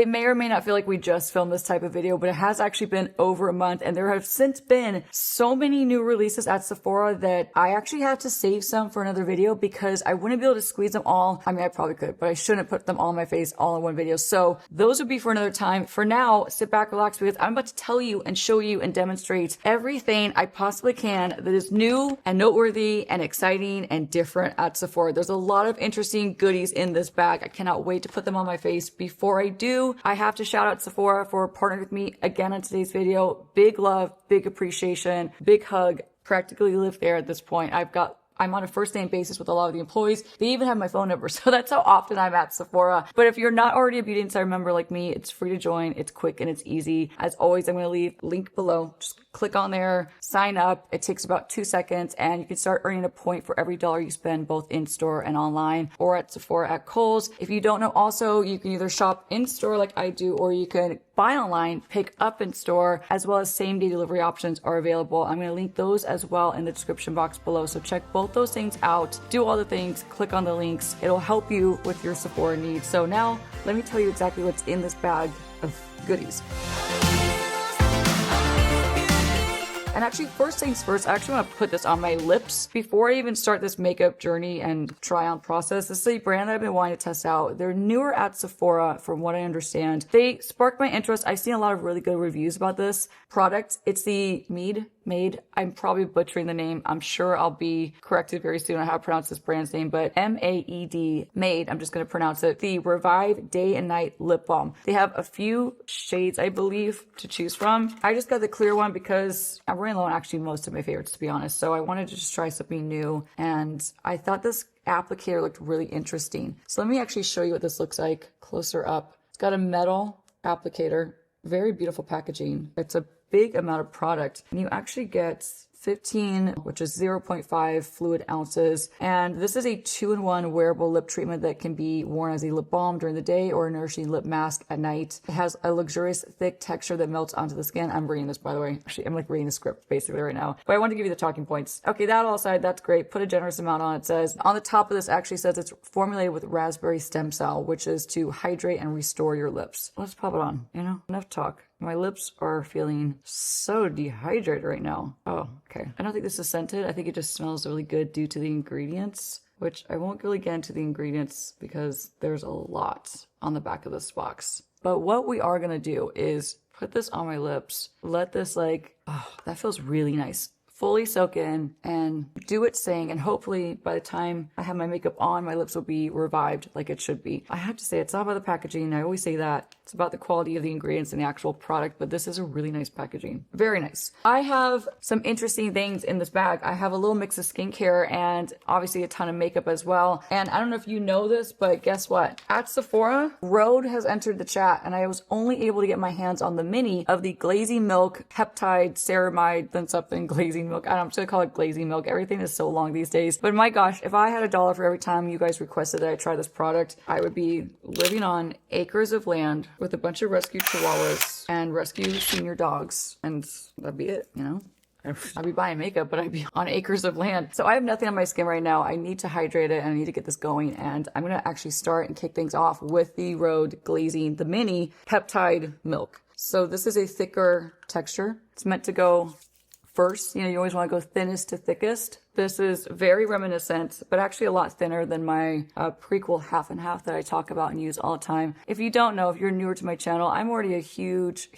It may or may not feel like we just filmed this type of video, but it has actually been over a month, and there have since been so many new releases at Sephora that I actually have to save some for another video because I wouldn't be able to squeeze them all. I mean, I probably could, but I shouldn't put them all on my face all in one video. So those would be for another time. For now, sit back, relax, because I'm about to tell you and show you and demonstrate everything I possibly can that is new and noteworthy and exciting and different at Sephora. There's a lot of interesting goodies in this bag. I cannot wait to put them on my face. Before I do, I have to shout out Sephora for partnering with me again on today's video. Big love, big appreciation, big hug. Practically live there at this point. I'm on a first name basis with a lot of the employees. They even have my phone number. So that's how often I'm at Sephora. But if you're not already a Beauty Insider member like me, it's free to join. It's quick and it's easy. As always, I'm going to leave a link below. Just click on there, sign up. It takes about 2 seconds and you can start earning a point for every dollar you spend both in store and online or at Sephora at Kohl's. If you don't know, also, you can either shop in store like I do, or you can buy online, pick up in store, as well as same day delivery options are available. I'm going to link those as well in the description box below. So check both those things out, do all the things, click on the links. It'll help you with your Sephora needs. So now let me tell you exactly what's in this bag of goodies. And actually, first things first, I actually want to put this on my lips before I even start this makeup journey and try on process. This is a brand that I've been wanting to test out. They're newer at Sephora from what I understand. They sparked my interest. I've seen a lot of really good reviews about this product. It's the Made. I'm probably butchering the name. I'm sure I'll be corrected very soon on how to pronounce this brand's name, but M-A-E-D, Made. I'm just going to pronounce it. The Revive Day and Night Lip Balm. They have a few shades, I believe, to choose from. I just got the clear one because I'm running low on actually most of my favorites, to be honest. So I wanted to just try something new, and I thought this applicator looked really interesting. So let me actually show you what this looks like closer up. It's got a metal applicator, very beautiful packaging. It's a big amount of product, and you actually get 15, which is 0.5 fluid ounces. And this is a 2-in-1 wearable lip treatment that can be worn as a lip balm during the day or a nourishing lip mask at night. It has a luxurious, thick texture that melts onto the skin. I'm reading this, by the way. Actually, I'm like reading the script basically right now. But I want to give you the talking points. Okay, that all aside, that's great. Put a generous amount on. It says, on the top of this actually says it's formulated with raspberry stem cell, which is to hydrate and restore your lips. Let's pop it on, enough talk. My lips are feeling so dehydrated right now. Oh, okay. I don't think this is scented. I think it just smells really good due to the ingredients, which I won't really get into the ingredients because there's a lot on the back of this box. But what we are going to do is put this on my lips, let this that feels really nice. Fully soak in and do its thing, and hopefully by the time I have my makeup on, my lips will be revived like it should be. I have to say, it's not about the packaging. I always say that. It's about the quality of the ingredients and the actual product, but this is a really nice packaging. Very nice. I have some interesting things in this bag. I have a little mix of skincare and obviously a ton of makeup as well. And I don't know if you know this, but guess what? At Sephora, Rode has entered the chat, and I was only able to get my hands on the mini of the Glazing Milk Peptide Ceramide, then something Glazing Milk. I'm just gonna call it Glazing Milk. Everything is so long these days. But my gosh, if I had $1 for every time you guys requested that I try this product, I would be living on acres of land with a bunch of rescue chihuahuas and rescue senior dogs, and that'd be it, I'd be buying makeup, but I'd be on acres of land. So I have nothing on my skin right now. I need to hydrate it and I need to get this going. And I'm going to actually start and kick things off with the Rode Glazing, the mini peptide milk. So this is a thicker texture. It's meant to go first. You always want to go thinnest to thickest. This is very reminiscent, but actually a lot thinner than my prequel half and half that I talk about and use all the time. If you don't know, if you're newer to my channel, I'm already a huge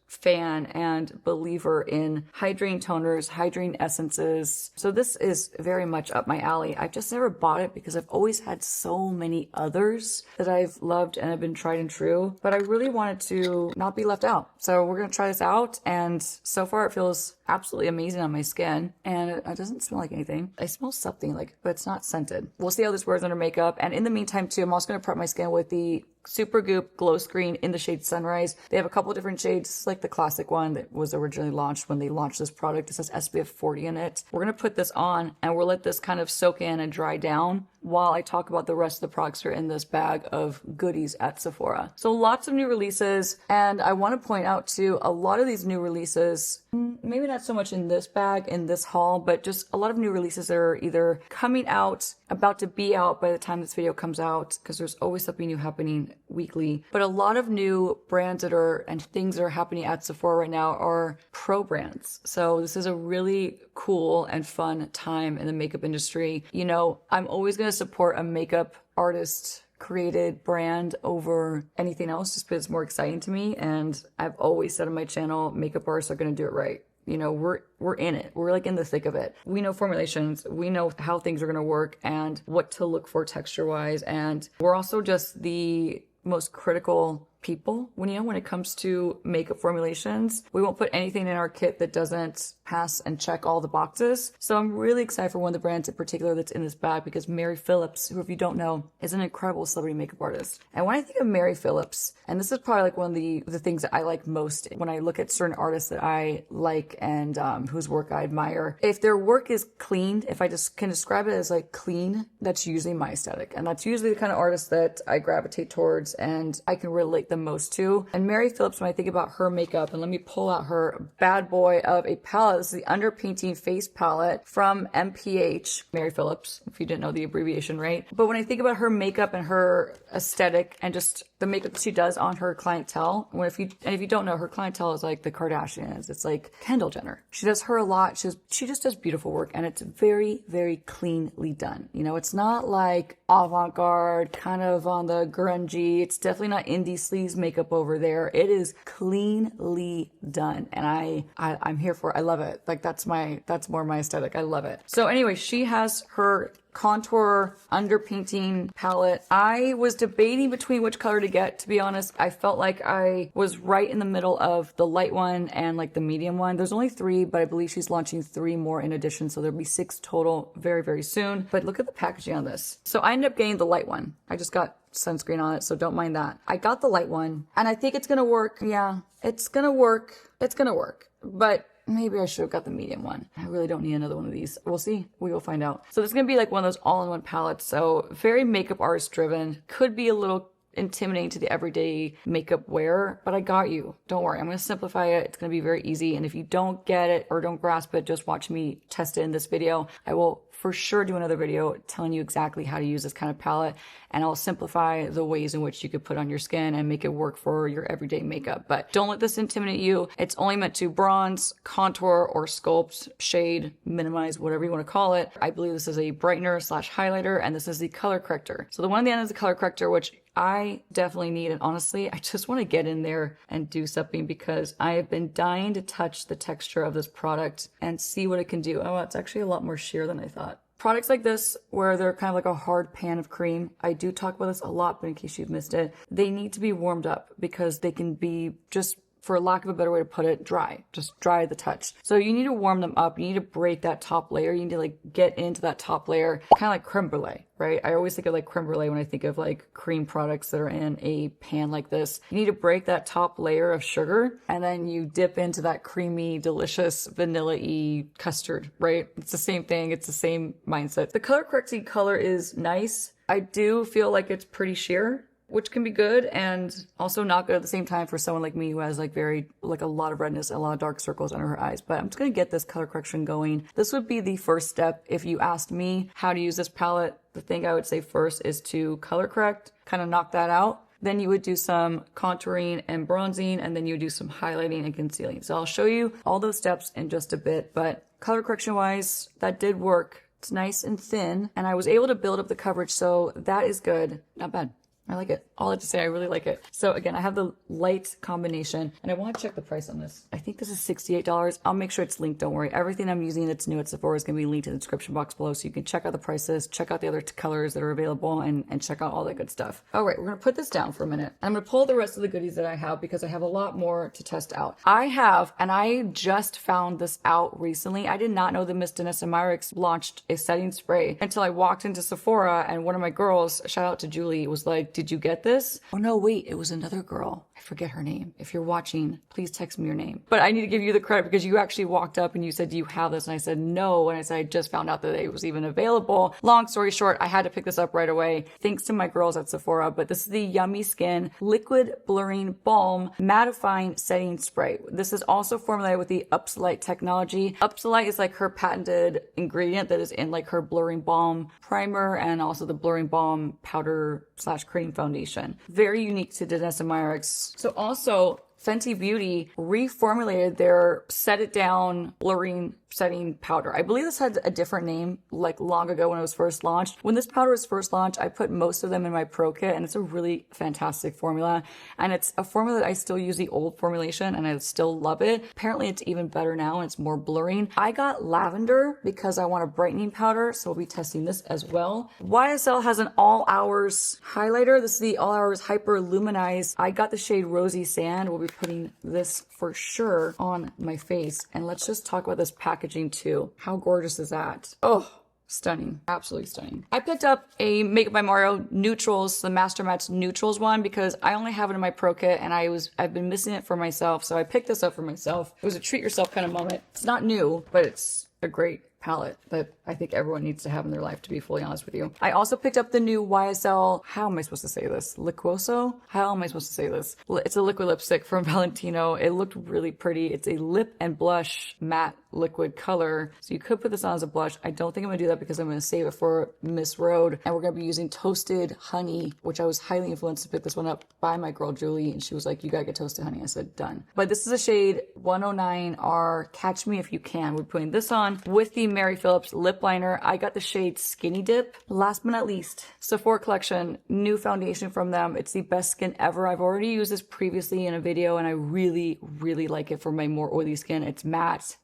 fan and believer in hydrating toners, hydrating essences. So this is very much up my alley. I've just never bought it because I've always had so many others that I've loved and have been tried and true, but I really wanted to not be left out. So we're going to try this out, and so far it feels absolutely amazing on my skin, and it doesn't smell like anything. I smell something but it's not scented. We'll see how this wears under makeup. And in the meantime too, I'm also going to prep my skin with the Supergoop Glow Screen in the shade Sunrise. They have a couple different shades, like the classic one that was originally launched when they launched this product. It says SPF 40 in it. We're going to put this on and we'll let this kind of soak in and dry down while I talk about the rest of the products that are in this bag of goodies at Sephora. So lots of new releases, and I want to point out too, a lot of these new releases, maybe not so much in this bag, in this haul, but just a lot of new releases that are either coming out, about to be out by the time this video comes out, because there's always something new happening weekly. But a lot of new brands that are, and things that are happening at Sephora right now are pro brands. So this is a really cool and fun time in the makeup industry. You know, I'm always going to support a makeup artist created brand over anything else just because it's more exciting to me. And I've always said on my channel, makeup artists are going to do it right. You know, we're in it. We're like in the thick of it. We know formulations. We know how things are going to work and what to look for texture wise. And we're also just the most critical people when it comes to makeup formulations. We won't put anything in our kit that doesn't pass and check all the boxes. So I'm really excited for one of the brands in particular that's in this bag, because Mary Phillips, who if you don't know, is an incredible celebrity makeup artist. And when I think of Mary Phillips, and this is probably like one of the things that I like most when I look at certain artists that I like and whose work I admire, if their work is clean, if I just can describe it as like clean, that's usually my aesthetic. And that's usually the kind of artist that I gravitate towards and I can relate the most to. And Mary Phillips, when I think about her makeup, and let me pull out her bad boy of a palette. This is the Underpainting Face Palette from MPH. Mary Phillips, if you didn't know the abbreviation, right? But when I think about her makeup and her aesthetic and just the makeup that she does on her clientele, if you don't know, her clientele is like the Kardashians. It's like Kendall Jenner. She does her a lot. She just does beautiful work, and it's very, very cleanly done. You know, it's not like avant-garde, kind of on the grungy. It's definitely not indie sleaze makeup over there. It is cleanly done, and I'm here for it. I love it. Like that's more my aesthetic. I love it. So anyway, she has her contour underpainting palette. I was debating between which color to get, to be honest. I felt like I was right in the middle of the light one and like the medium one. There's only 3, but I believe she's launching 3 more in addition, so there'll be 6 total very, very soon. But look at the packaging on this. So I ended up getting the light one. I just got sunscreen on it, so don't mind that. I got the light one, and I think it's gonna work. Yeah, it's gonna work. It's gonna work. But maybe I should have got the medium one. I really don't need another one of these. We'll see. We will find out. So this is going to be like one of those all-in-one palettes. So very makeup artist driven. Could be a little intimidating to the everyday makeup wearer, but I got you. Don't worry. I'm going to simplify it. It's going to be very easy. And if you don't get it or don't grasp it, just watch me test it in this video. I will for sure do another video telling you exactly how to use this kind of palette, and I'll simplify the ways in which you could put on your skin and make it work for your everyday makeup. But don't let this intimidate you. It's only meant to bronze, contour, or sculpt, shade, minimize, whatever you want to call it. I believe this is a brightener / highlighter, and this is the color corrector. So the one at the end is the color corrector, which I definitely need, and honestly, I just want to get in there and do something because I have been dying to touch the texture of this product and see what it can do. Oh, it's actually a lot more sheer than I thought. Products like this, where they're kind of like a hard pan of cream, I do talk about this a lot, but in case you've missed it, they need to be warmed up because they can be, just for lack of a better way to put it, dry. Just dry the touch. So you need to warm them up. You need to break that top layer. You need to like get into that top layer, kind of like creme brulee, right? I always think of like creme brulee when I think of like cream products that are in a pan like this. You need to break that top layer of sugar, and then you dip into that creamy, delicious, vanilla-y custard, right? It's the same thing. It's the same mindset. The color correcting color is nice. I do feel like it's pretty sheer, which can be good and also not good at the same time for someone like me who has like a lot of redness and a lot of dark circles under her eyes. But I'm just gonna get this color correction going. This would be the first step. If you asked me how to use this palette, the thing I would say first is to color correct, kind of knock that out. Then you would do some contouring and bronzing, and then you would do some highlighting and concealing. So I'll show you all those steps in just a bit, but color correction wise, that did work. It's nice and thin, and I was able to build up the coverage, so that is good. Not bad. I like it. All I have to say, I really like it. So again, I have the light combination, and I want to check the price on this. I think this is $68. I'll make sure it's linked. Don't worry. Everything I'm using that's new at Sephora is going to be linked in the description box below, so you can check out the prices, check out the other colors that are available, and check out all that good stuff. All right, we're going to put this down for a minute. I'm going to pull the rest of the goodies that I have because I have a lot more to test out. I just found this out recently. I did not know that Miss Danessa Myricks launched a setting spray until I walked into Sephora, and one of my girls, shout out to Julie, was like, like, did you get this? Oh no, wait, it was another girl. I forget her name. If you're watching, please text me your name. But I need to give you the credit because you actually walked up and you said, do you have this? And I said, no. And I said, I just found out that it was even available. Long story short, I had to pick this up right away. Thanks to my girls at Sephora. But this is the Yummy Skin Liquid Blurring Balm Mattifying Setting Spray. This is also formulated with the Upsolite technology. Upsolite is like her patented ingredient that is in like her blurring balm primer and also the blurring balm powder / cream foundation. Very unique to Danessa Myricks. So also Fenty Beauty reformulated their Set It Down blurring setting powder. I believe this had a different name like long ago when it was first launched. When this powder was first launched, I put most of them in my pro kit and it's a really fantastic formula. And it's a formula that I still use the old formulation and I still love it. Apparently it's even better now and it's more blurring. I got lavender because I want a brightening powder. So we'll be testing this as well. YSL has an all hours highlighter. This is the all hours hyper luminized. I got the shade Rosy Sand. We'll be putting this for sure on my face. And let's just talk about this packaging too. How gorgeous is that? Oh, stunning. Absolutely stunning. I picked up a Makeup by Mario Neutrals, the Master Match Neutrals one, because I only have it in my pro kit and I've been missing it for myself. So I picked this up for myself. It was a treat yourself kind of moment. It's not new, but it's a great palette that I think everyone needs to have in their life, to be fully honest with you. I also picked up the new YSL, how am I supposed to say this? Liquoso? How am I supposed to say this? It's a liquid lipstick from Valentino. It looked really pretty. It's a lip and blush matte liquid color. So you could put this on as a blush. I don't think I'm gonna do that because I'm gonna save it for Miss Road. And we're gonna be using Toasted Honey, which I was highly influenced to pick this one up by my girl Julie. And she was like, you gotta get Toasted Honey. I said, done. But this is a shade 109R Catch Me If You Can. We're putting this on with the Mary Phillips lip liner. I got the shade Skinny Dip. Last but not least, Sephora collection, new foundation from them. It's the best skin ever. I've already used this previously in a video and I really, really like it for my more oily skin. It's matte.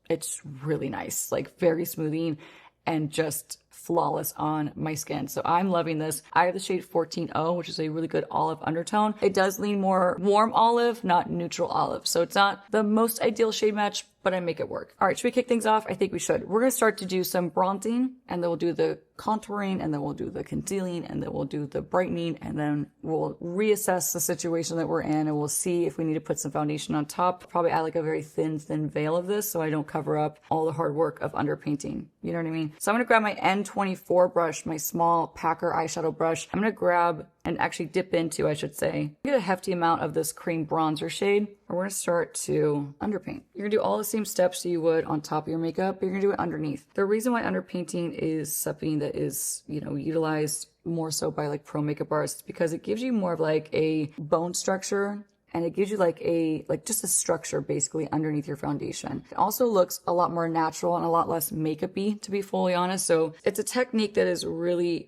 It's really nice, like very smoothing and just flawless on my skin. So I'm loving this. I have the shade 14O, which is a really good olive undertone. It does lean more warm olive, not neutral olive. So it's not the most ideal shade match, but I make it work. All right, should we kick things off? I think we should. We're gonna start to do some bronzing and then we'll do the contouring and then we'll do the concealing and then we'll do the brightening and then we'll reassess the situation that we're in and we'll see if we need to put some foundation on top. Probably add like a very thin veil of this so I don't cover up all the hard work of underpainting. You know what I mean? So I'm gonna grab my N24 brush, my small Packer eyeshadow brush. I'm gonna grab and actually dip into, I should say, get a hefty amount of this cream bronzer shade. And we're gonna start to underpaint. You're gonna do all the same steps you would on top of your makeup, but you're gonna do it underneath. The reason why underpainting is something that is, you know, utilized more so by like pro makeup artists because it gives you more of like a bone structure and it gives you like just a structure basically underneath your foundation. It also looks a lot more natural and a lot less makeup-y, to be fully honest. So it's a technique that is really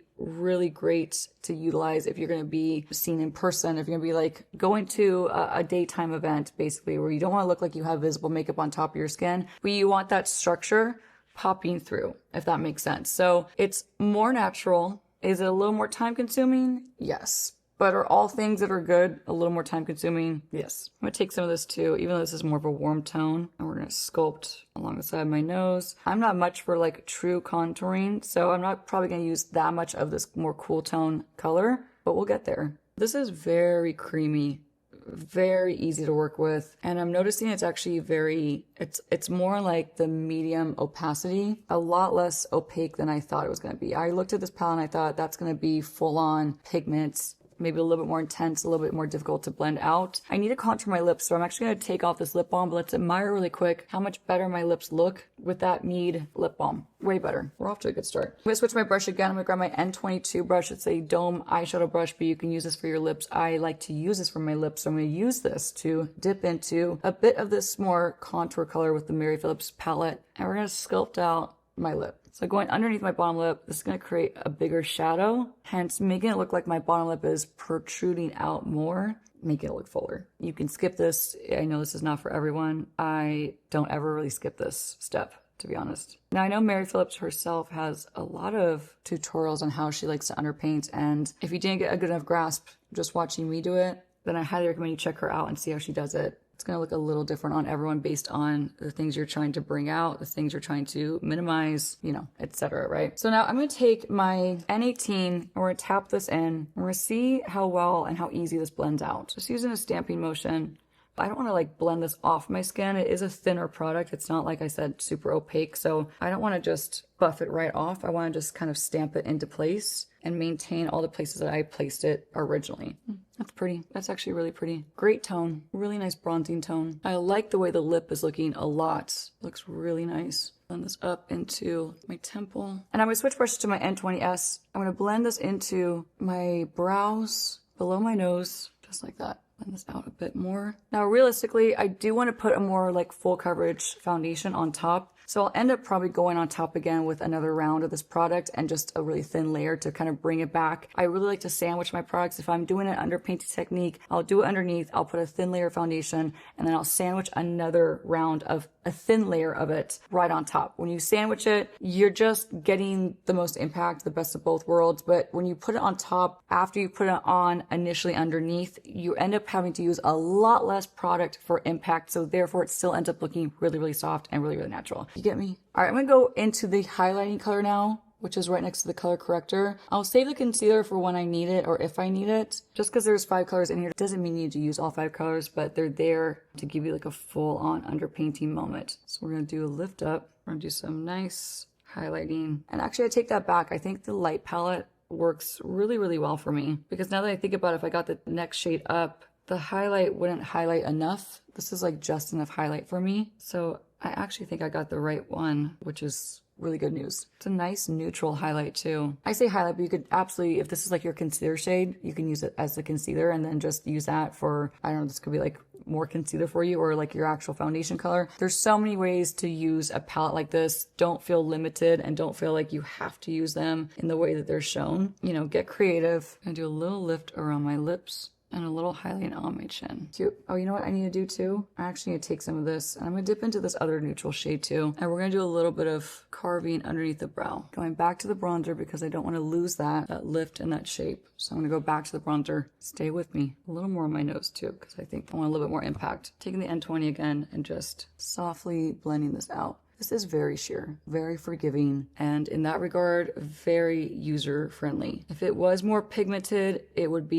great to utilize if you're going to be seen in person, if you're going to be like going to a daytime event basically where you don't want to look like you have visible makeup on top of your skin, but you want that structure popping through, if that makes sense. So it's more natural. Is it a little more time consuming? Yes. But are all things that are good a little more time consuming? Yes. I'm gonna take some of this too, even though this is more of a warm tone, and we're gonna sculpt along the side of my nose. I'm not much for like true contouring, so I'm not probably gonna use that much of this more cool tone color, but we'll get there. This is very creamy, very easy to work with, and I'm noticing it's actually it's more like the medium opacity, a lot less opaque than I thought it was gonna be. I looked at this palette and I thought that's gonna be full on pigments, maybe a little bit more intense, a little bit more difficult to blend out. I need to contour my lips, so I'm actually going to take off this lip balm, but let's admire really quick how much better my lips look with that Mead lip balm. Way better. We're off to a good start. I'm going to switch my brush again. I'm going to grab my N22 brush. It's a dome eyeshadow brush, but you can use this for your lips. I like to use this for my lips, so I'm going to use this to dip into a bit of this more contour color with the Mary Phillips palette, and we're going to sculpt out my lip. So going underneath my bottom lip, this is going to create a bigger shadow, hence making it look like my bottom lip is protruding out more, making it look fuller. You can skip this. I know this is not for everyone. I don't ever really skip this step, to be honest. Now I know Mary Phillips herself has a lot of tutorials on how she likes to underpaint, and if you didn't get a good enough grasp just watching me do it, then I highly recommend you check her out and see how she does it. it's going to look a little different on everyone based on the things you're trying to bring out, the things you're trying to minimize, you know, etc. Right? So now I'm going to take my N18 and we're going to tap this in and we're going to see how well and how easy this blends out. Just using a stamping motion. I don't want to like blend this off my skin. It is a thinner product. It's not, like I said, super opaque. So I don't want to just buff it right off. I want to just kind of stamp it into place and maintain all the places that I placed it originally. That's pretty. That's actually really pretty. Great tone. Really nice bronzing tone. I like the way the lip is looking a lot. Looks really nice. Blend this up into my temple. And I'm going to switch brushes to my N20S. I'm going to blend this into my brows, below my nose, just like that. Blend this out a bit more. Now, realistically, I do want to put a more like full coverage foundation on top. So I'll end up probably going on top again with another round of this product and just a really thin layer to kind of bring it back. I really like to sandwich my products. If I'm doing it under painting technique, I'll do it underneath. I'll put a thin layer of foundation and then I'll sandwich another round of a thin layer of it right on top. When you sandwich it, you're just getting the most impact, the best of both worlds. But when you put it on top, after you put it on initially underneath, you end up having to use a lot less product for impact. So therefore it still ends up looking really, really soft and really, really natural. You get me? All right, I'm gonna go into the highlighting color now, which is right next to the color corrector. I'll save the concealer for when I need it or if I need it. Just because there's 5 colors in here doesn't mean you need to use all 5 colors, but they're there to give you like a full on underpainting moment. So we're gonna do a lift up. We're gonna do some nice highlighting. And actually I take that back. I think the light palette works really, really well for me because now that I think about it, if I got the next shade up, the highlight wouldn't highlight enough. This is like just enough highlight for me. So I actually think I got the right one, which is really good news. It's a nice neutral highlight too. I say highlight, but you could absolutely, if this is like your concealer shade, you can use it as the concealer and then just use that for, I don't know, this could be like more concealer for you or like your actual foundation color. There's so many ways to use a palette like this. Don't feel limited and don't feel like you have to use them in the way that they're shown. You know, get creative. I'm gonna do a little lift around my lips and a little highlight on my chin. Cute. Oh, you know what I need to do too? I actually need to take some of this and I'm gonna dip into this other neutral shade too. And we're gonna do a little bit of carving underneath the brow. Going back to the bronzer because I don't want to lose that lift and that shape. So I'm gonna go back to the bronzer. Stay with me. A little more on my nose too because I think I want a little bit more impact. Taking the N20 again and just softly blending this out. This is very sheer, very forgiving, and in that regard, very user-friendly. If it was more pigmented, it would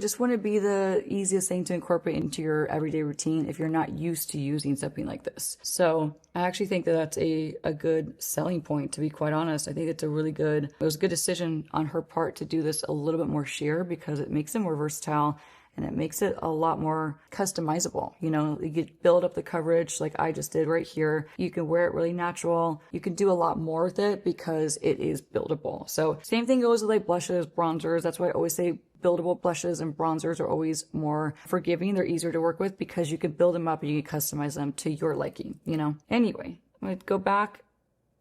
just wouldn't be the easiest thing to incorporate into your everyday routine if you're not used to using something like this. So I actually think that that's a good selling point, to be quite honest. I think it was a good decision on her part to do this a little bit more sheer because it makes it more versatile. And it makes it a lot more customizable. You know, you could build up the coverage like I just did right here. You can wear it really natural. You can do a lot more with it because it is buildable. So same thing goes with like blushes, bronzers. That's why I always say buildable blushes and bronzers are always more forgiving. They're easier to work with because you can build them up and you can customize them to your liking, you know? Anyway, I'm gonna go back,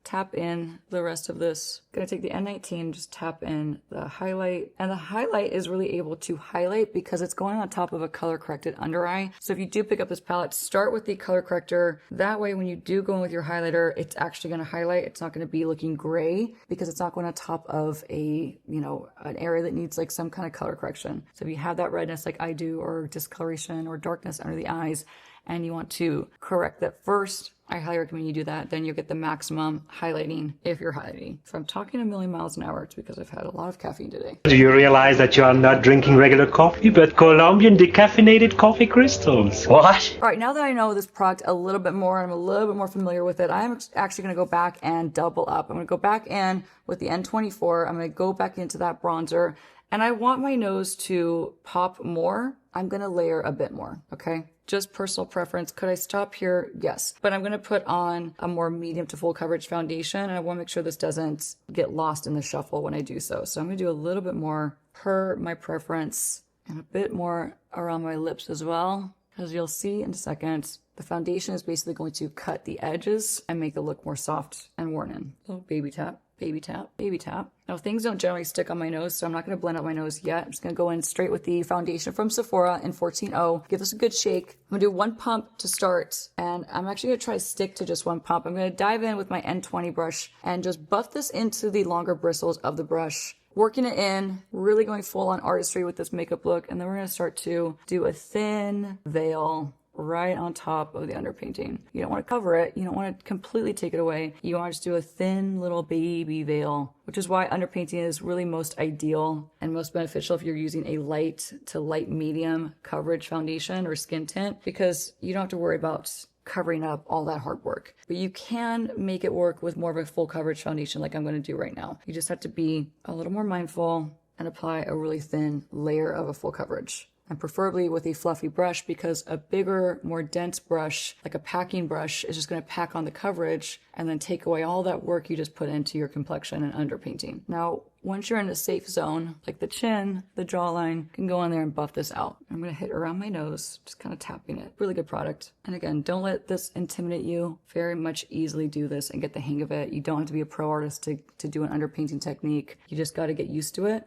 tap in the rest of this. Gonna take the N19, just tap in the highlight. And the highlight is really able to highlight because it's going on top of a color corrected under eye. So if you do pick up this palette, start with the color corrector. That way, when you do go in with your highlighter, it's actually gonna highlight. It's not gonna be looking gray because it's not going on top of a, you know, an area that needs like some kind of color correction. So if you have that redness like I do, or discoloration or darkness under the eyes, and you want to correct that first, I highly recommend you do that. Then you'll get the maximum highlighting if you're highlighting. If I'm talking a million miles an hour, it's because I've had a lot of caffeine today. Do you realize that you are not drinking regular coffee, but Colombian decaffeinated coffee crystals? What? All right, now that I know this product a little bit more and I'm a little bit more familiar with it, I'm actually going to go back and double up. I'm going to go back in with the N24. I'm going to go back into that bronzer. And I want my nose to pop more. I'm going to layer a bit more, okay? Just personal preference. Could I stop here? Yes. But I'm going to put on a more medium to full coverage foundation. And I want to make sure this doesn't get lost in the shuffle when I do so. So I'm going to do a little bit more per my preference and a bit more around my lips as well. As you'll see in a second, the foundation is basically going to cut the edges and make it look more soft and worn in. Little baby tap. Baby tap, baby tap. Now things don't generally stick on my nose, so I'm not going to blend out my nose yet. I'm just going to go in straight with the foundation from Sephora in 14.0. Give this a good shake. I'm going to do one pump to start, and I'm actually going to try to stick to just one pump. I'm going to dive in with my N20 brush and just buff this into the longer bristles of the brush. Working it in, really going full on artistry with this makeup look, and then we're going to start to do a thin veil right on top of the underpainting. You don't want to cover it. You don't want to completely take it away. You want to just do a thin little baby veil, which is why underpainting is really most ideal and most beneficial if you're using a light to light medium coverage foundation or skin tint, because you don't have to worry about covering up all that hard work. But you can make it work with more of a full coverage foundation like I'm going to do right now. You just have to be a little more mindful and apply a really thin layer of a full coverage. And preferably with a fluffy brush, because a bigger, more dense brush, like a packing brush, is just going to pack on the coverage and then take away all that work you just put into your complexion and underpainting. Now, once you're in a safe zone, like the chin, the jawline, you can go in there and buff this out. I'm going to hit around my nose, just kind of tapping it. Really good product. And again, don't let this intimidate you. Very much easily do this and get the hang of it. You don't have to be a pro artist to do an underpainting technique. You just got to get used to it.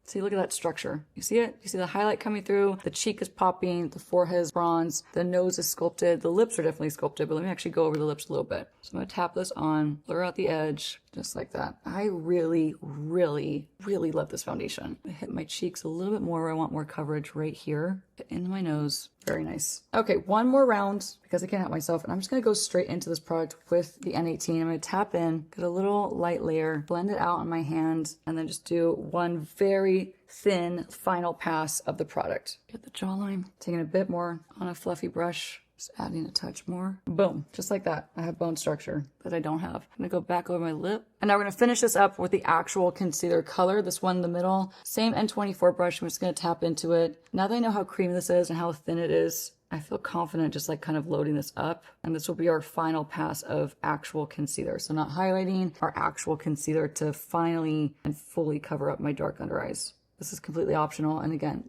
See, look at that structure. You see it? You see the highlight coming through? The cheek is popping, the forehead is bronze, the nose is sculpted, the lips are definitely sculpted, but let me actually go over the lips a little bit. So I'm going to tap this on, blur out the edge, just like that. I really, really, really love this foundation. I hit my cheeks a little bit more where I want more coverage right here. Into my nose. Very nice. Okay, one more round because I can't help myself, and I'm just going to go straight into this product with the N18. I'm going to tap in, get a little light layer, blend it out on my hand, and then just do one very thin final pass of the product. Get the jawline, taking a bit more on a fluffy brush. Just adding a touch more. Boom. Just like that. I have bone structure that I don't have. I'm going to go back over my lip. And now we're going to finish this up with the actual concealer color. This one in the middle. Same N24 brush. I'm just going to tap into it. Now that I know how creamy this is and how thin it is, I feel confident just like kind of loading this up. And this will be our final pass of actual concealer. So not highlighting, our actual concealer to finally and fully cover up my dark under eyes. This is completely optional. And again,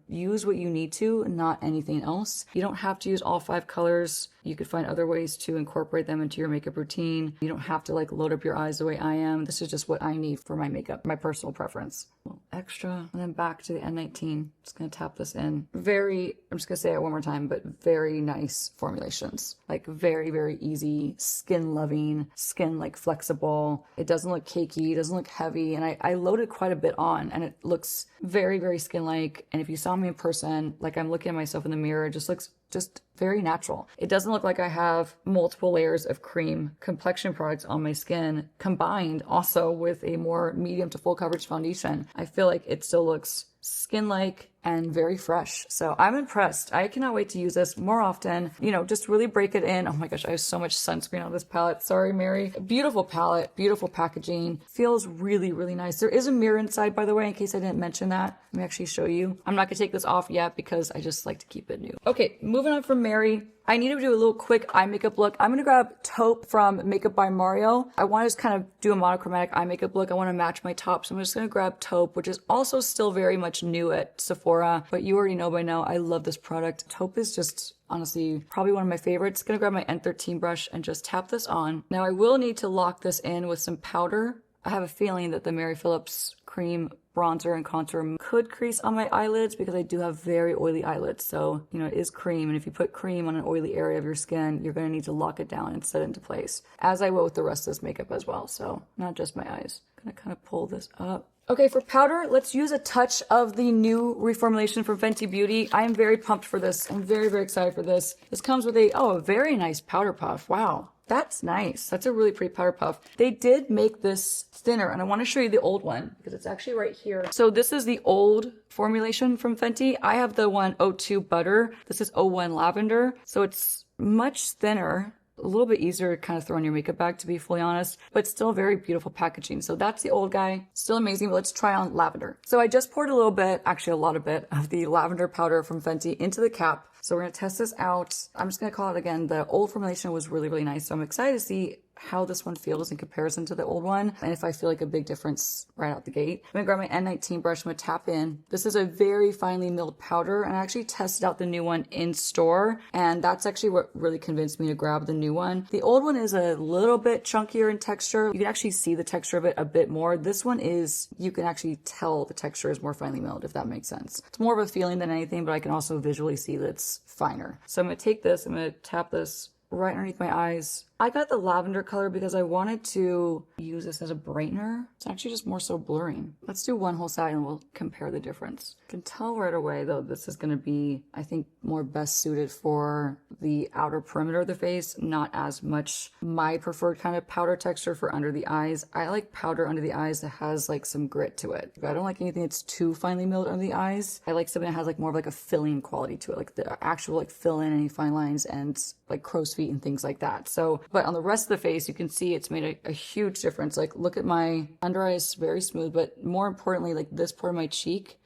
use what you need to, not anything else. You don't have to use all 5 colors. You could find other ways to incorporate them into your makeup routine. You don't have to like load up your eyes the way I am. This is just what I need for my makeup, my personal preference. A little extra, and then back to the N19. Just gonna tap this in. I'm just gonna say it one more time, but very nice formulations. Like very, very easy, skin loving, skin like flexible. It doesn't look cakey, it doesn't look heavy. And I loaded quite a bit on, and it looks very, very skin-like. And if you saw me in person, like I'm looking at myself in the mirror, it just looks just very natural. It doesn't look like I have multiple layers of cream complexion products on my skin combined also with a more medium to full coverage foundation. I feel like it still looks skin-like and very fresh. So I'm impressed. I cannot wait to use this more often. Just really break it in. Oh my gosh, I have so much sunscreen on this palette. Sorry, Mary. Beautiful palette, beautiful packaging. Feels really, really nice. There is a mirror inside, by the way, in case I didn't mention that. Let me actually show you. I'm not gonna take this off yet because I just like to keep it new. Okay, moving on from Mary. I need to do a little quick eye makeup look. I'm gonna grab Taupe from Makeup by Mario. I want to just kind of do a monochromatic eye makeup look. I want to match my top, so I'm just gonna grab Taupe, which is also still very much new at Sephora, but you already know by now I love this product. Taupe is just honestly probably one of my favorites. Gonna grab my N13 brush and just tap this on. Now I will need to lock this in with some powder. I have a feeling that the Mary Phillips cream bronzer and contour could crease on my eyelids because I do have very oily eyelids. So, it is cream. And if you put cream on an oily area of your skin, you're going to need to lock it down and set it into place, as I will with the rest of this makeup as well. So not just my eyes. I'm going to kind of pull this up. Okay, for powder, let's use a touch of the new reformulation from Fenty Beauty. I am very pumped for this. I'm very, very excited for this. This comes with a very nice powder puff. Wow. That's nice. That's a really pretty powder puff. They did make this thinner, and I want to show you the old one because it's actually right here. So this is the old formulation from Fenty. I have the one 02 Butter. This is 01 Lavender. So it's much thinner, a little bit easier to kind of throw in your makeup bag, to be fully honest, but still very beautiful packaging. So that's the old guy. Still amazing, but let's try on lavender. So I just poured a little bit, actually a lot of bit, of the lavender powder from Fenty into the cap. So we're going to test this out. I'm just going to call it again. The old formulation was really, really nice. So I'm excited to see how this one feels in comparison to the old one, and if I feel like a big difference right out the gate. I'm gonna grab my N19 brush. I'm gonna tap in. This is a very finely milled powder, and I actually tested out the new one in store, and that's actually what really convinced me to grab the new one. The old one is a little bit chunkier in texture. You can actually see the texture of it a bit more. This one is, you can actually tell the texture is more finely milled, if that makes sense. It's more of a feeling than anything, but I can also visually see that it's finer. So I'm gonna take this, I'm gonna tap this right underneath my eyes. I got the lavender color because I wanted to use this as a brightener. It's actually just more so blurring. Let's do one whole side and we'll compare the difference. You can tell right away though, this is going to be, I think, more best suited for the outer perimeter of the face, not as much my preferred kind of powder texture for under the eyes. I like powder under the eyes that has like some grit to it. I don't like anything that's too finely milled under the eyes. I like something that has like more of like a filling quality to it, like the actual like fill in any fine lines and like crow's feet and things like that. So, but on the rest of the face, you can see it's made a huge difference. Like look at my under eyes, very smooth, but more importantly, like this part of my cheek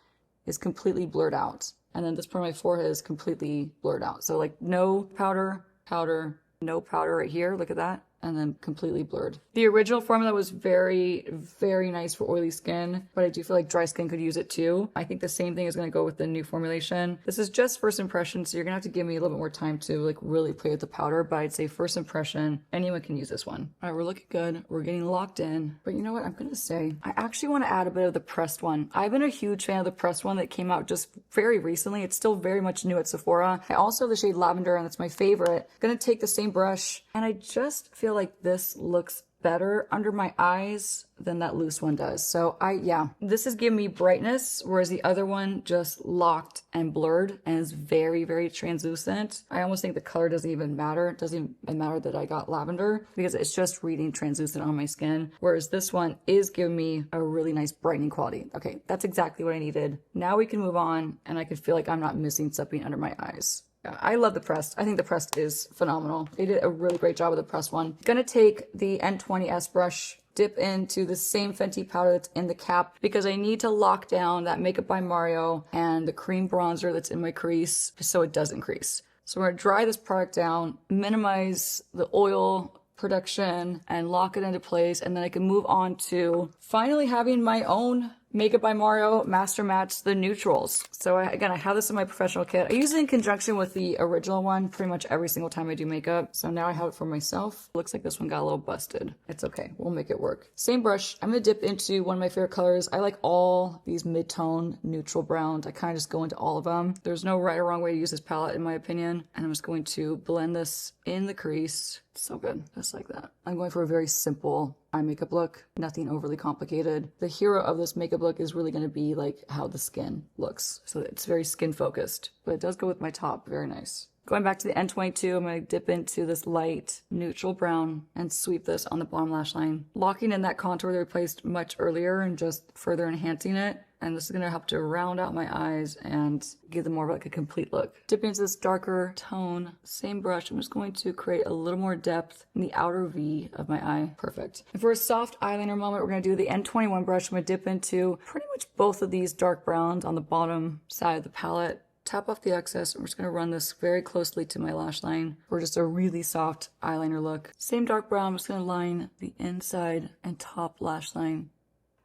is completely blurred out. And then this part of my forehead is completely blurred out. So like no powder, powder, no powder right here. Look at that. And then completely blurred. The original formula was very, very nice for oily skin, but I do feel like dry skin could use it too. I think the same thing is going to go with the new formulation. This is just first impression, so you're going to have to give me a little bit more time to like really play with the powder, but I'd say first impression, anyone can use this one. All right, we're looking good. We're getting locked in, but you know what I'm going to say? I actually want to add a bit of the pressed one. I've been a huge fan of the pressed one that came out just very recently. It's still very much new at Sephora. I also have the shade Lavender, and that's my favorite. I'm going to take the same brush, and I just feel like this looks better under my eyes than that loose one does. So yeah, this is giving me brightness, whereas the other one just locked and blurred and is very, very translucent. I almost think the color doesn't even matter. It doesn't even matter that I got lavender because it's just reading translucent on my skin. Whereas this one is giving me a really nice brightening quality. Okay, that's exactly what I needed. Now we can move on and I can feel like I'm not missing something under my eyes. I love the pressed. I think the pressed is phenomenal. They did a really great job with the pressed one. Gonna take the N20S brush, dip into the same Fenty powder that's in the cap because I need to lock down that Makeup by Mario and the cream bronzer that's in my crease so it doesn't crease. So we're gonna dry this product down, minimize the oil production and lock it into place, and then I can move on to finally having my own Makeup by Mario Master Match the neutrals. So again, I have this in my professional kit. I use it in conjunction with the original one pretty much every single time I do makeup. So now I have it for myself. Looks like this one got a little busted. It's okay. We'll make it work. Same brush. I'm going to dip into one of my favorite colors. I like all these mid-tone neutral browns. I kind of just go into all of them. There's no right or wrong way to use this palette in my opinion. And I'm just going to blend this in the crease. So good. Just like that. I'm going for a very simple eye makeup look. Nothing overly complicated. The hero of this makeup look is really going to be like how the skin looks. So it's very skin focused, but it does go with my top. Very nice. Going back to the N22, I'm going to dip into this light neutral brown and sweep this on the bottom lash line. Locking in that contour that we placed much earlier and just further enhancing it. And this is going to help to round out my eyes and give them more of like a complete look. Dipping into this darker tone, same brush, I'm just going to create a little more depth in the outer V of my eye. Perfect. And for a soft eyeliner moment, we're going to do the N21 brush. I'm going to dip into pretty much both of these dark browns on the bottom side of the palette. Tap off the excess. I'm just going to run this very closely to my lash line for just a really soft eyeliner look. Same dark brown, I'm just going to line the inside and top lash line.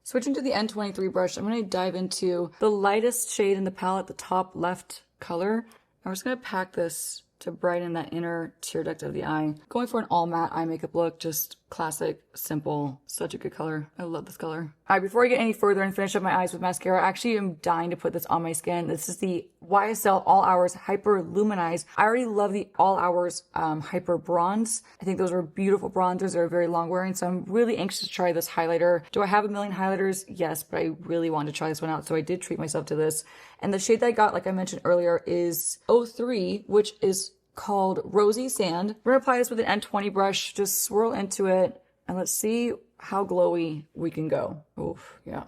Switching to the N23 brush, I'm going to dive into the lightest shade in the palette, the top left color. I'm just going to pack this to brighten that inner tear duct of the eye. Going for an all matte eye makeup look, just classic, simple, such a good color. I love this color. All right, before I get any further and finish up my eyes with mascara, I actually am dying to put this on my skin. This is the YSL All Hours Hyper Luminize. I already love the All Hours Hyper Bronze. I think those are beautiful bronzers. They're very long wearing, so I'm really anxious to try this highlighter. Do I have a million highlighters? Yes, but I really wanted to try this one out, so I did treat myself to this. And the shade that I got, like I mentioned earlier, is 03, which is called Rosy Sand. We're gonna apply this with an N20 brush, just swirl into it, and let's see how glowy we can go. Oof, yeah,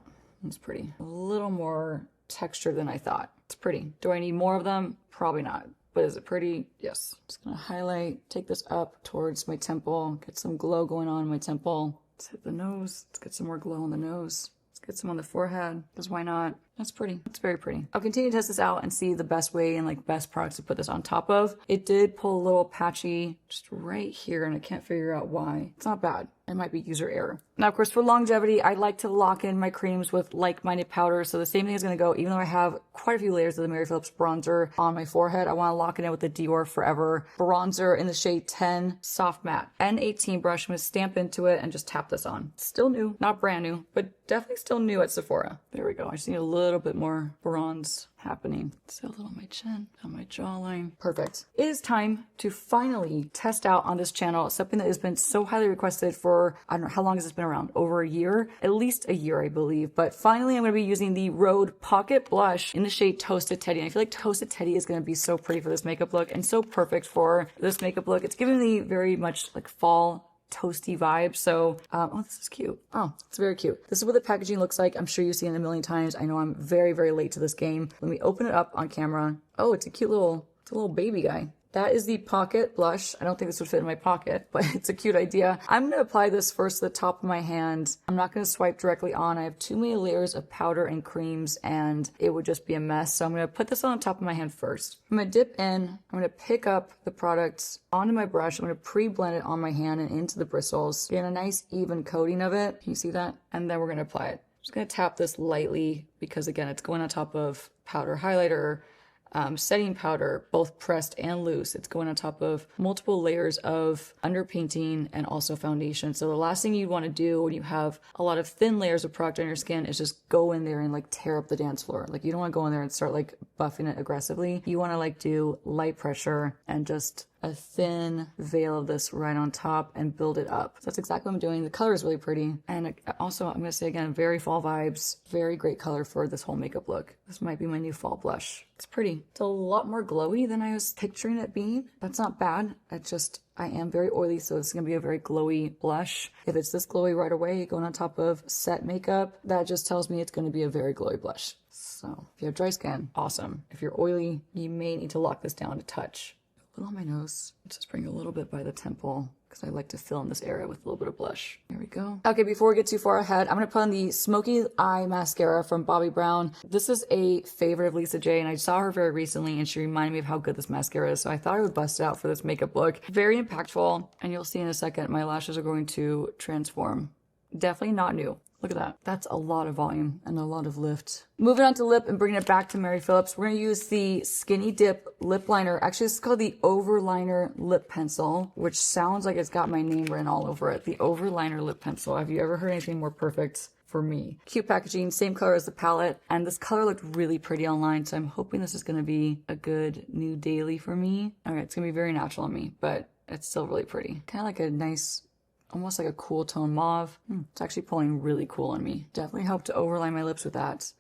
it's pretty. A little more texture than I thought. It's pretty. Do I need more of them? Probably not. But is it pretty? Yes. Just gonna highlight, take this up towards my temple, get some glow going on in my temple. Let's hit the nose. Let's get some more glow on the nose. Let's get some on the forehead, because why not? That's pretty. It's very pretty. I'll continue to test this out and see the best way and like best products to put this on top of. It did pull a little patchy just right here and I can't figure out why. It's not bad. It might be user error. Now, of course, for longevity, I like to lock in my creams with like-minded powders. So the same thing is going to go, even though I have quite a few layers of the Mary Phillips bronzer on my forehead, I want to lock it in with the Dior Forever bronzer in the shade 10 Soft Matte. N18 brush, I'm going to stamp into it and just tap this on. Still new, not brand new, but definitely still new at Sephora. There we go. I just need a little little bit more bronze happening. So a little on my chin, on my jawline. Perfect. It is time to finally test out on this channel something that has been so highly requested for, I don't know, how long has this been around? Over a year? At least a year, I believe. But finally, I'm going to be using the Rhode Pocket Blush in the shade Toasted Teddy. And I feel like Toasted Teddy is going to be so pretty for this makeup look and so perfect for this makeup look. It's giving me very much like fall toasty vibe. So, oh, this is cute. Oh, it's very cute. This is what the packaging looks like. I'm sure you've seen it a million times. I know I'm very, very late to this game. Let me open it up on camera. Oh, it's a cute little, it's a little baby guy. That is the Pocket Blush. I don't think this would fit in my pocket, but it's a cute idea. I'm going to apply this first to the top of my hand. I'm not going to swipe directly on. I have too many layers of powder and creams and it would just be a mess. So I'm going to put this on the top of my hand first. I'm going to dip in. I'm going to pick up the product onto my brush. I'm going to pre-blend it on my hand and into the bristles. Get a nice even coating of it. Can you see that? And then we're going to apply it. I'm just going to tap this lightly because again, it's going on top of powder highlighter, setting powder, both pressed and loose. It's going on top of multiple layers of underpainting and also foundation. So the last thing you want to do when you have a lot of thin layers of product on your skin is just go in there and like tear up the dance floor. Like you don't want to go in there and start like buffing it aggressively. You want to like do light pressure and just a thin veil of this right on top and build it up. So that's exactly what I'm doing. The color is really pretty. And also, I'm going to say again, very fall vibes, very great color for this whole makeup look. This might be my new fall blush. It's pretty. It's a lot more glowy than I was picturing it being. That's not bad. It's just, I am very oily, so it's going to be a very glowy blush. If it's this glowy right away, going on top of set makeup, that just tells me it's going to be a very glowy blush. So if you have dry skin, awesome. If you're oily, you may need to lock this down to touch. A little on my nose. Just bring a little bit by the temple because I like to fill in this area with a little bit of blush. There we go. Okay, before we get too far ahead, I'm going to put on the Smoky Eye Mascara from Bobbi Brown. This is a favorite of Lisa J, and I saw her very recently, and she reminded me of how good this mascara is, so I thought I would bust it out for this makeup look. Very impactful, and you'll see in a second, my lashes are going to transform. Definitely not new. Look at that. That's a lot of volume and a lot of lift. Moving on to lip and bringing it back to Mary Phillips, we're going to use the Skinny Dip lip liner. Actually, this is called the Overliner Lip Pencil, which sounds like it's got my name written all over it. The Overliner Lip Pencil. Have you ever heard anything more perfect for me? Cute packaging, same color as the palette, and this color looked really pretty online, so I'm hoping this is going to be a good new daily for me. All right, it's going to be very natural on me, but it's still really pretty. Kind of like a nice, almost like a cool tone mauve. It's actually pulling really cool on me. Definitely helped to overline my lips with that.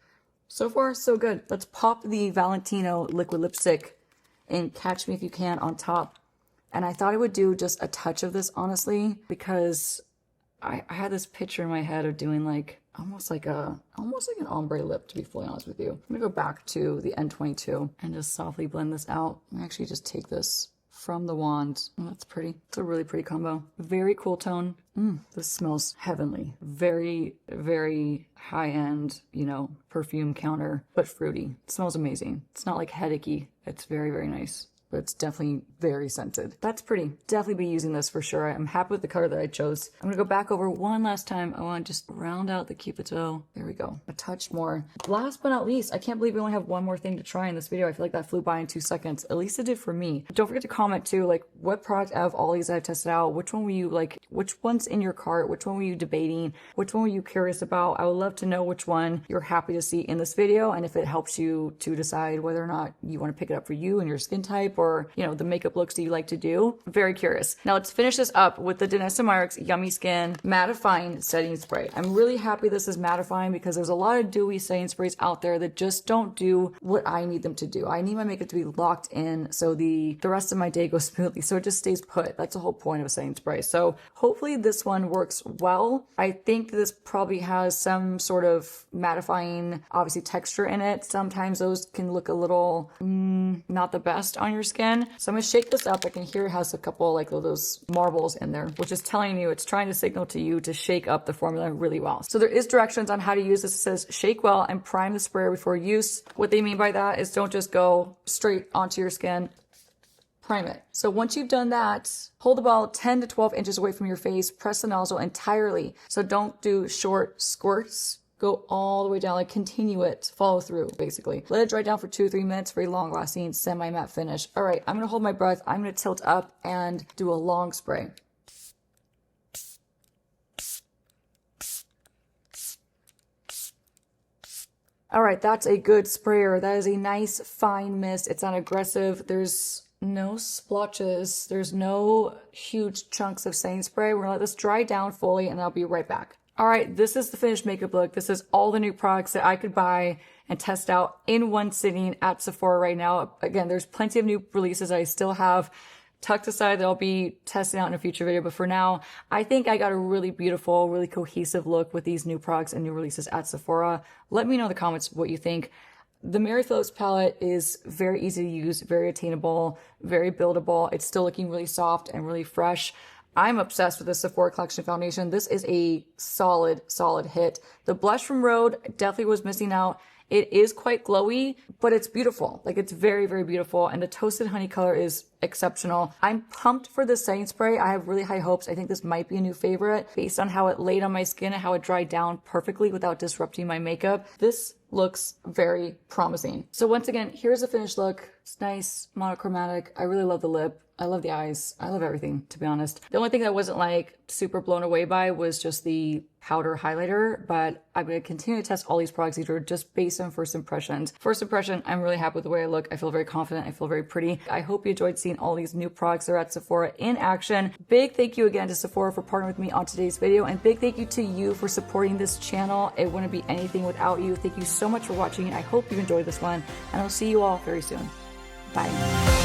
So far, so good. Let's pop the Valentino liquid lipstick in Catch Me If You Can on top. And I thought I would do just a touch of this, honestly, because I had this picture in my head of doing like almost like an ombre lip, to be fully honest with you. I'm gonna go back to the N22 and just softly blend this out. I actually just take this from the wand. Oh, that's pretty. It's a really pretty combo. Very cool tone. This smells heavenly. Very, very high-end, you know, perfume counter, but fruity. It smells amazing. It's not like headachy. It's very, very nice. But it's definitely very scented. That's pretty. Definitely be using this for sure. I'm happy with the color that I chose. I'm gonna go back over one last time. I want to just round out the cupid's bow. There we go. A touch more. Last but not least, I can't believe we only have one more thing to try in this video. I feel like that flew by in 2 seconds. At least it did for me. Don't forget to comment too, like what product out of all these I've tested out, which one were you like, which one's in your cart, which one were you debating, which one were you curious about? I would love to know which one you're happy to see in this video, and if it helps you to decide whether or not you want to pick it up for you and your skin type, or, you know, the makeup looks that you like to do. Very curious. Now let's finish this up with the Danessa Myricks Yummy Skin Mattifying Setting Spray. I'm really happy this is mattifying because there's a lot of dewy setting sprays out there that just don't do what I need them to do. I need my makeup to be locked in so the rest of my day goes smoothly, so it just stays put. That's the whole point of a setting spray. So hopefully this one works well. I think this probably has some sort of mattifying, obviously, texture in it. Sometimes those can look a little not the best on your skin. So I'm gonna shake this up. I can hear it has a couple like those marbles in there, which is telling you, it's trying to signal to you to shake up the formula really well. So there is directions on how to use this. It says shake well and prime the sprayer before use. What they mean by that is don't just go straight onto your skin. Prime it. So once you've done that, hold the ball 10 to 12 inches away from your face, press the nozzle entirely. So don't do short squirts. Go all the way down, like continue it, follow through, basically. Let it dry down for 2-3 minutes, very long lasting, semi-matte finish. All right, I'm gonna hold my breath. I'm gonna tilt up and do a long spray. All right, that's a good sprayer. That is a nice fine mist. It's not aggressive. There's no splotches. There's no huge chunks of setting spray. We're gonna let this dry down fully and I'll be right back. All right, this is the finished makeup look. This is all the new products that I could buy and test out in one sitting at Sephora right now. Again, there's plenty of new releases I still have tucked aside that I'll be testing out in a future video. But for now, I think I got a really beautiful, really cohesive look with these new products and new releases at Sephora. Let me know in the comments what you think. The Mary Phillips palette is very easy to use, very attainable, very buildable. It's still looking really soft and really fresh. I'm obsessed with the Sephora Collection foundation. This is a solid hit. The blush from Rhode definitely was missing out. It is quite glowy, but it's beautiful. Like, it's very, very beautiful. And the Toasted Honey color is exceptional. I'm pumped for this setting spray. I have really high hopes. I think this might be a new favorite based on how it laid on my skin and how it dried down perfectly without disrupting my makeup. This looks very promising. So once again, here's the finished look. It's nice, monochromatic. I really love the lip. I love the eyes. I love everything, to be honest. The only thing that I wasn't like super blown away by was just the powder highlighter, but I'm going to continue to test all these products. These are just based on first impressions. First impression, I'm really happy with the way I look. I feel very confident. I feel very pretty. I hope you enjoyed seeing all these new products that are at Sephora in action. Big thank you again to Sephora for partnering with me on today's video, and big thank you to you for supporting this channel. It wouldn't be anything without you. Thank you so much for watching. I hope you enjoyed this one, and I'll see you all very soon. Bye.